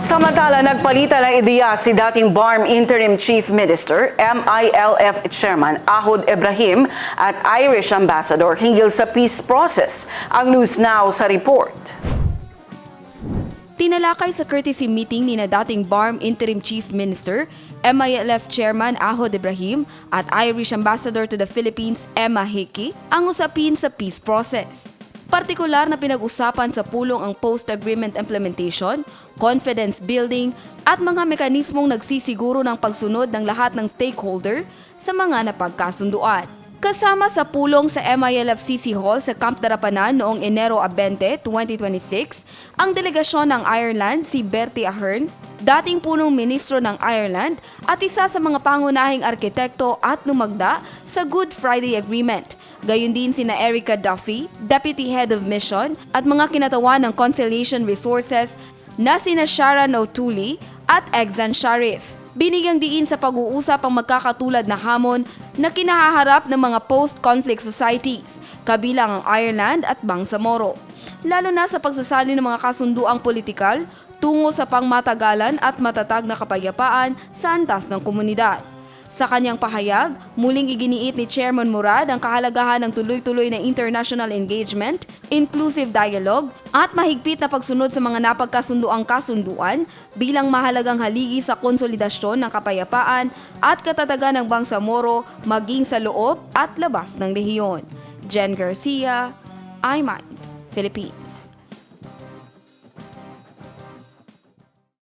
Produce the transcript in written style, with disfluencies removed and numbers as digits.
Samantala, nagpalitan ng ideya si dating BARM Interim Chief Minister, MILF Chairman Ahod Ibrahim at Irish Ambassador hinggil sa peace process. Ang News Now sa report. Tinalakay sa courtesy meeting ni na dating BARM Interim Chief Minister, MILF Chairman Ahod Ibrahim at Irish Ambassador to the Philippines, Emma Hickey, ang usapin sa peace process. Partikular na pinag-usapan sa pulong ang post-agreement implementation, confidence building at mga mekanismong nagsisiguro ng pagsunod ng lahat ng stakeholder sa mga napagkasunduan. Kasama sa pulong sa MILF-CC Hall sa Camp Darapanan noong Enero 20, 2026, ang delegasyon ng Ireland si Bertie Ahern, dating punong ministro ng Ireland at isa sa mga pangunahing arkitekto at lumagda sa Good Friday Agreement. Gayon din sina Erica Duffy, Deputy Head of Mission at mga kinatawan ng Conciliation Resources na sina Sharon O'Toole at Exan Sharif. Binigyang diin sa pag-uusap ang magkakatulad na hamon na kinahaharap ng mga post-conflict societies, kabilang ang Ireland at Bangsamoro. Lalo na sa pagsasali ng mga kasunduang politikal tungo sa pangmatagalan at matatag na kapayapaan sa antas ng komunidad. Sa kanyang pahayag, muling iginiit ni Chairman Murad ang kahalagahan ng tuloy-tuloy na international engagement, inclusive dialogue, at mahigpit na pagsunod sa mga napagkasunduang kasunduan bilang mahalagang haligi sa konsolidasyon ng kapayapaan at katatagan ng Bangsamoro maging sa loob at labas ng rehiyon. Jen Garcia, iMinds, Philippines.